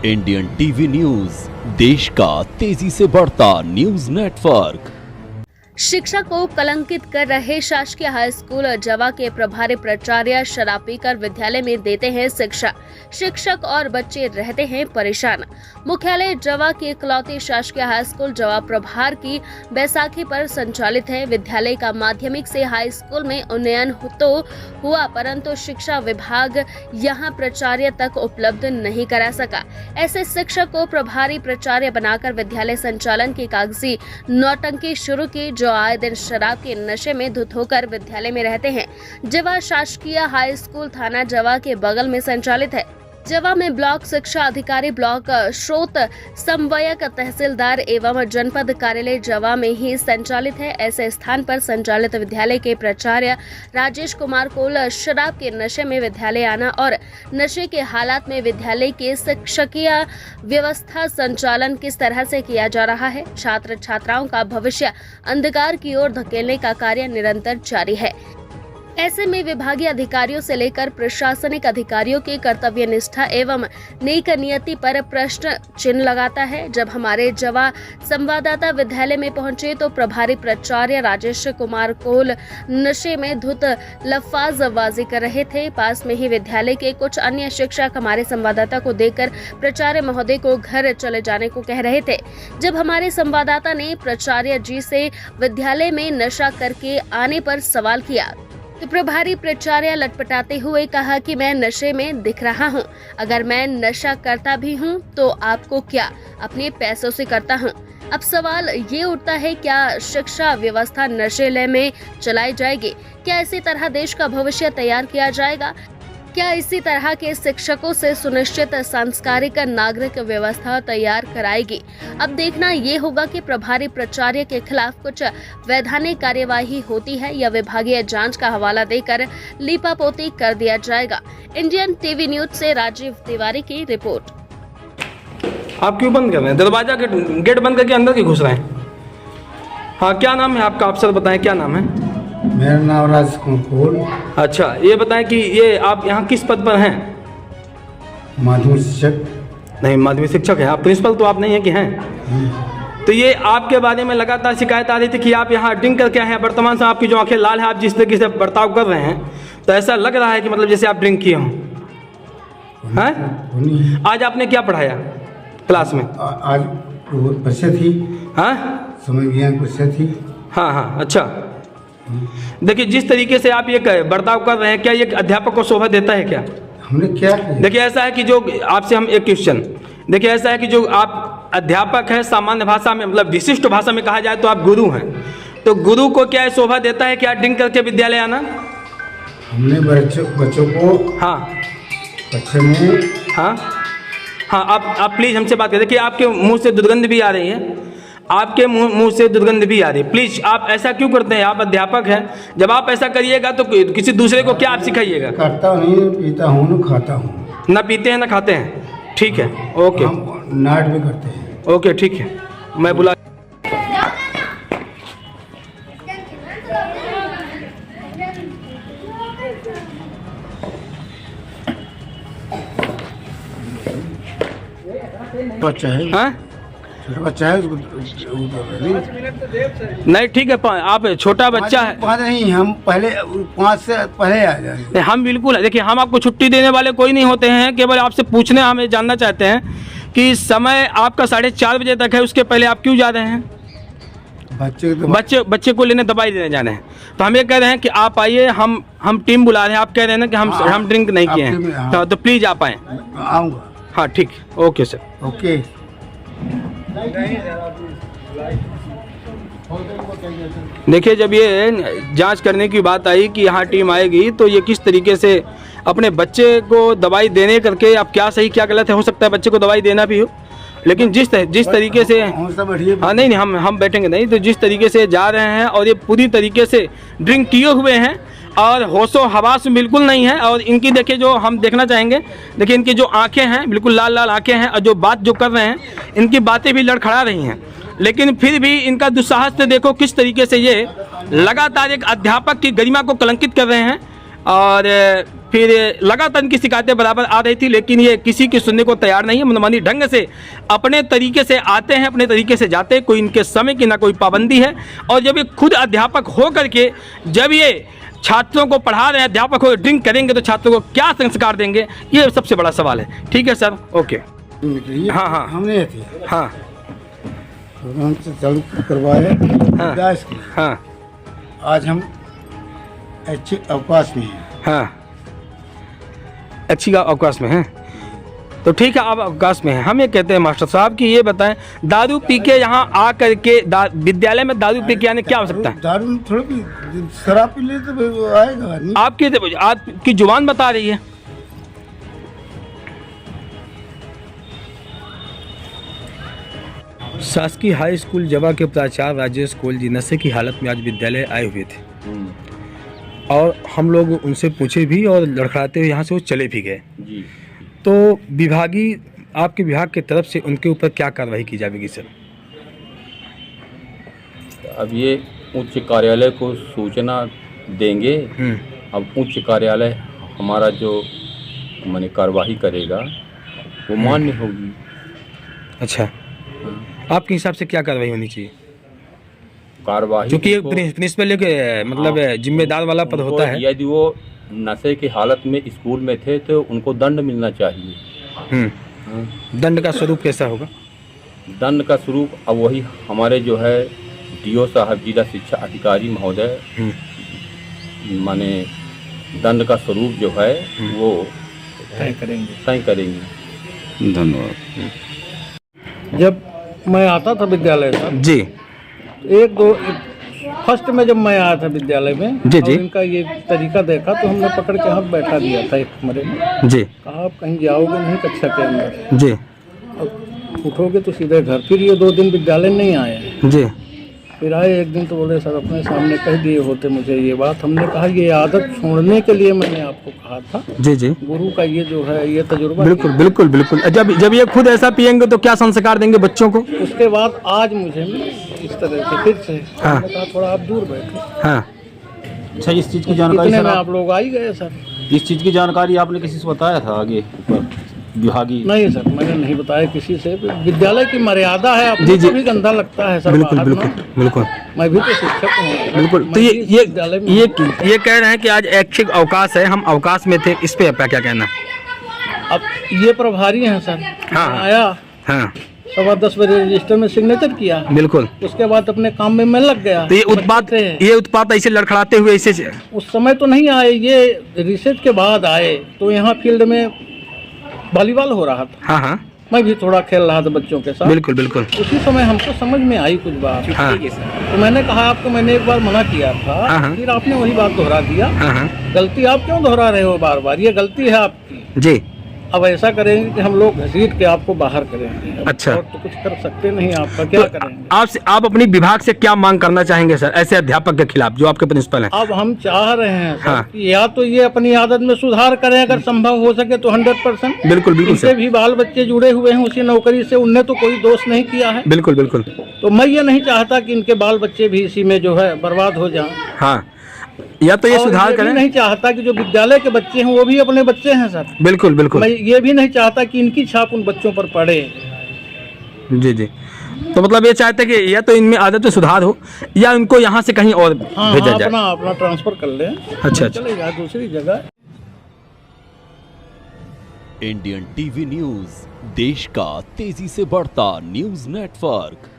Indian TV news, देश का तेजी से बढ़ता न्यूज नेटवर्क। शिक्षा को कलंकित कर रहे शासकीय हाई स्कूल जवा के प्रभारी प्राचार्य शराब पीकर विद्यालय में देते हैं शिक्षा। शिक्षक और बच्चे रहते हैं परेशान। मुख्यालय जवा के इकलौते शासकीय हाई स्कूल जवा प्रभार की बैसाखी पर संचालित है। विद्यालय का माध्यमिक से हाई स्कूल में उन्नयन तो हुआ, परंतु शिक्षा विभाग यहां प्राचार्य तक उपलब्ध नहीं करा सका। ऐसे शिक्षक को प्रभारी प्राचार्य बनाकर विद्यालय संचालन की कागजी नौटंकी शुरू की, जो आए दिन शराब के नशे में धुत होकर विद्यालय में रहते हैं। जवा शासकीय हाई स्कूल थाना जवा के बगल में संचालित है। जवा में ब्लॉक शिक्षा अधिकारी, ब्लॉक स्रोत समन्वयक, तहसीलदार एवं जनपद कार्यालय जवा में ही संचालित है। ऐसे स्थान पर संचालित विद्यालय के प्राचार्य राजेश कुमार को शराब के नशे में विद्यालय आना और नशे के हालात में विद्यालय के शिक्षकीय व्यवस्था संचालन किस तरह से किया जा रहा है, छात्र छात्राओं का भविष्य अंधकार की ओर धकेलने का कार्य निरंतर जारी है। ऐसे में विभागीय अधिकारियों से लेकर प्रशासनिक अधिकारियों की कर्तव्य निष्ठा एवं नेक नियति पर प्रश्न चिन्ह लगाता है। जब हमारे जवा संवाददाता विद्यालय में पहुंचे तो प्रभारी प्राचार्य राजेश कुमार कोल नशे में धुत लफ्फाजबाजी कर रहे थे। पास में ही विद्यालय के कुछ अन्य शिक्षक हमारे संवाददाता को देखकर प्राचार्य महोदय को घर चले जाने को कह रहे थे। जब हमारे संवाददाता ने प्राचार्य जी से विद्यालय में नशा करके आने पर सवाल किया तो प्रभारी प्राचार्य लटपटाते हुए कहा कि मैं नशे में दिख रहा हूं। अगर मैं नशा करता भी हूं तो आपको क्या, अपने पैसों से करता हूं। अब सवाल ये उठता है, क्या शिक्षा व्यवस्था नशे में चलाई जाएगी? क्या इसी तरह देश का भविष्य तैयार किया जाएगा? क्या इसी तरह के शिक्षकों से सुनिश्चित सांस्कारिक नागरिक व्यवस्था तैयार कराएगी? अब देखना ये होगा कि प्रभारी प्राचार्य के खिलाफ कुछ वैधानिक कार्यवाही होती है या विभागीय जांच का हवाला देकर लीपापोती कर दिया जाएगा। इंडियन टीवी न्यूज से राजीव तिवारी की रिपोर्ट। आप क्यों बंद कर रहे हैं? दरवाजा गेट बंद करके अंदर क्यों घुस रहे हैं? हाँ, क्या नाम है आपका? अफसर बताएं, क्या नाम है? मेरा नाम राजेश कुमार। अच्छा, ये बताएं कि ये आप यहाँ किस पद पर हैं? माध्यमिक शिक्षक। नहीं, माध्यमिक शिक्षक है आप। प्रिंसिपल तो आप नहीं है कि हैं? तो ये आपके बारे में लगातार शिकायत आ रही थी कि आप यहाँ ड्रिंक करके आए हैं। वर्तमान से आपकी जो आंखें लाल है, आप जिस तरीके से बर्ताव कर रहे हैं तो ऐसा लग रहा है कि मतलब जैसे आप ड्रिंक किए हों। हैं? आज आपने क्या पढ़ाया क्लास में? आज परिचय थी। हाँ, समय विज्ञान परिचय थी। हाँ हाँ, अच्छा। देखिए, जिस तरीके से आप ये बर्ताव कर रहे हैं, क्या ये अध्यापक को शोभा देता है क्या? हमने क्या किया? देखिए, ऐसा है कि जो आपसे हम एक क्वेश्चन, देखिए ऐसा है कि जो आप अध्यापक हैं, सामान्य भाषा में मतलब विशिष्ट भाषा में कहा जाए तो आप गुरु हैं। तो गुरु को क्या शोभा देता है क्या ड्रिंक करके विद्यालय आना? हमने बच्चों को हाँ बच्चे में हाँ हाँ, आप प्लीज़ हमसे बात करें। देखिए, आपके मुंह से दुर्गंध भी आ रही है, आपके मुंह से दुर्गंध भी आ रही है। प्लीज, आप ऐसा क्यों करते हैं? आप अध्यापक हैं। जब आप ऐसा करिएगा तो किसी दूसरे को क्या आप सिखाइएगा? करता नहीं, पीता हूँ न खाता हूँ। ना पीते हैं ना खाते हैं, ठीक है, ओके। हम नाट भी करते हैं। ओके, ठीक है, मैं बुला। बच्चा है। हाँ, बच्चा है नहीं, ठीक है, आप छोटा बच्चा है। नहीं, हम पहले 5 से पहले आ जाएंगे। हम बिल्कुल, देखिए, हम आपको छुट्टी देने वाले कोई नहीं होते हैं। केवल आपसे पूछने, हम ये जानना चाहते हैं कि समय आपका 4:30 बजे तक है, उसके पहले आप क्यों जा रहे हैं? बच्चे को लेने, दवाई देने जाने हैं। तो हम ये कह रहे हैं कि आप आइए, हम टीम बुला रहे हैं। आप कह रहे हैं ना कि हम ड्रिंक नहीं किए हैं, तो प्लीज आप आए। आऊँगा। हाँ, ठीक, ओके सर, ओके। देखिए, जब ये जांच करने की बात आई कि यहाँ टीम आएगी तो ये किस तरीके से अपने बच्चे को दवाई देने करके, अब क्या सही क्या गलत है, हो सकता है बच्चे को दवाई देना भी हो, लेकिन जिस तरीके से, हाँ नहीं, हम बैठेंगे नहीं, तो जिस तरीके से जा रहे हैं और ये पूरी तरीके से ड्रिंक किए हुए हैं और होशो हवास में बिल्कुल नहीं है। और इनकी देखिए, जो हम देखना चाहेंगे, देखिए इनकी जो आंखें हैं बिल्कुल लाल लाल आंखें हैं, और जो बात जो कर रहे हैं, इनकी बातें भी लड़खड़ा रही हैं, लेकिन फिर भी इनका दुस्साहस से देखो किस तरीके से ये लगातार एक अध्यापक की गरिमा को कलंकित कर रहे हैं। और फिर लगातार इनकी शिकायतें बराबर आ रही थी, लेकिन ये किसी की सुनने को तैयार नहीं है। मनमानी ढंग से अपने तरीके से आते हैं, अपने तरीके से जाते हैं, कोई इनके समय की ना कोई पाबंदी है। और जब ये खुद अध्यापक हो करके जब ये छात्रों को पढ़ा रहे हैं, अध्यापक हो ड्रिंक करेंगे तो छात्रों को क्या संस्कार देंगे, ये सबसे बड़ा सवाल है। ठीक है सर, ओके। हाँ हाँ हमने थे हाँ हमसे चालू करवाया हाँ। दास की। हाँ आज हम अच्छे अवकाश में हैं। हाँ, अच्छी अवकाश में हैं, तो ठीक है, आप अवकाश में हैं। हम ये कहते हैं मास्टर साहब कि ये बताएं, दारू पी के यहाँ आ करके विद्यालय में दारू पी के आने क्या आवश्यकता है? दारू में थोड़ा भी शराब पी ले तो आएगा नहीं। आपकी जुबान बता रही है। शासकीय हाई स्कूल जवा के प्राचार्य राजेश कोल जी नशे की हालत में आज विद्यालय आए हुए थे और हम लोग उनसे पूछे भी और लड़खड़ाते हुए यहाँ से वो चले भी गए। तो विभागीय आपके विभाग की तरफ से उनके ऊपर क्या कार्रवाई की जाएगी सर? अब ये उच्च कार्यालय को सूचना देंगे। अब उच्च कार्यालय हमारा जो माने कार्रवाई करेगा वो मान्य होगी। अच्छा, आपके हिसाब से क्या कार्रवाई होनी चाहिए? कार्रवाई क्योंकि तो प्रिंसिपल के मतलब जिम्मेदार वाला पद होता है। यदि वो नशे की हालत में स्कूल में थे तो उनको दंड मिलना चाहिए। दंड का स्वरूप कैसा होगा? दंड का स्वरूप अब वही हमारे जो है डीओ साहब जिला शिक्षा अधिकारी महोदय माने दंड का स्वरूप जो है वो तय करेंगे। धन्यवाद। जब मैं आता था विद्यालय से जी, एक दो फर्स्ट में जब मैं आया था विद्यालय में जी, और जी। इनका ये तरीका देखा तो हमने पकड़ के हाथ बैठा दिया था एक कमरे में। जी, कहा आप कहीं जाओगे नहीं कक्षा के अंदर, जी, अब उठोगे तो सीधे घर। फिर ये 2 दिन विद्यालय नहीं आए। जी, फिर आए एक दिन तो बोले सर अपने सामने कह दिए होते मुझे ये बात। हमने कहा ये आदत छोड़ने के लिए मैंने आपको कहा था। जी, जी, गुरु का ये जो है ये तजुर्बा बिल्कुल बिल्कुल बिल्कुल। जब ये खुद ऐसा पियेंगे तो क्या संस्कार देंगे बच्चों को? उसके बाद आज मुझे इस तरह से फिर से हाँ। हमने कहा थोड़ा आप दूर बैठो। हाँ, अच्छा, इस चीज़ की जानकारी इतने सर में आप लोग आ ही गए सर। इस चीज़ की जानकारी आपने किसी से बताया था आगे ऊपर विभागीय? नहीं सर, मैंने नहीं बताया किसी से। विद्यालय की मर्यादा है, जी, अपने जी। को भी गंदा लगता है सर। बिल्कुल बाहर बिल्कुल ना। बिल्कुल मैं भी तो शिक्षक हूँ। बिल्कुल। मैं तो भी इस विद्यालय में ये कह रहे हैं कि आज ऐच्छिक अवकाश है, हम अवकाश में थे, इस पे आपका क्या कहना है? अब ये प्रभारी हैं सर। हाँ। आया हाँ 10:15 बजे रजिस्टर में सिग्नेचर किया, बिल्कुल। उसके बाद अपने काम में मैं लग गया। तो ये उत्पात ऐसे लड़खड़ाते हुए ऐसे उस समय तो नहीं आए, ये रिसेस के बाद आए। तो यहाँ फील्ड में वॉलीबॉल हो रहा था, हाँ हाँ मैं भी थोड़ा खेल रहा था बच्चों के साथ। बिल्कुल बिल्कुल। उसी समय हमको समझ में आई कुछ बात। हाँ। तो मैंने कहा आपको मैंने एक बार मना किया था, हाँ। फिर आपने वही बात दोहरा दिया। हाँ हाँ गलती आप क्यों दोहरा रहे हो बार बार? ये गलती है आपकी। जी, अब ऐसा करेंगे कि हम लोग घसीट के आपको बाहर करेंगे। अब अच्छा। और तो कुछ कर सकते नहीं, आपका क्या करेंगे? आप अपनी विभाग से क्या मांग करना चाहेंगे सर ऐसे अध्यापक के खिलाफ जो आपके प्रिंसिपल हैं? अब हम चाह रहे हैं सर हाँ। कि या तो ये अपनी आदत में सुधार करें, अगर संभव हो सके तो 100%। बिल्कुल बिल्कुल इनसे सर, भी बाल बच्चे जुड़े हुए हैं उसी नौकरी से, उनने तो कोई दोष नहीं किया है। बिल्कुल बिल्कुल। तो मैं ये नहीं चाहता कि इनके बाल बच्चे भी इसी में जो है बर्बाद हो जाएं। हाँ, या तो ये और सुधार भी करें। नहीं चाहता कि जो विद्यालय के बच्चे हैं वो भी अपने बच्चे हैं सर। बिल्कुल बिल्कुल। मैं ये भी नहीं चाहता कि इनकी छाप उन बच्चों पर पड़े। जी जी, तो मतलब ये चाहते हैं कि या तो इनमें आदत में सुधार हो या उनको यहाँ से कहीं और हाँ, भेजा हाँ, जाए। अपना ट्रांसफर कर लें। अच्छा। चले जाए दूसरी जगह। इंडियन टीवी न्यूज, देश का तेजी से बढ़ता न्यूज नेटवर्क।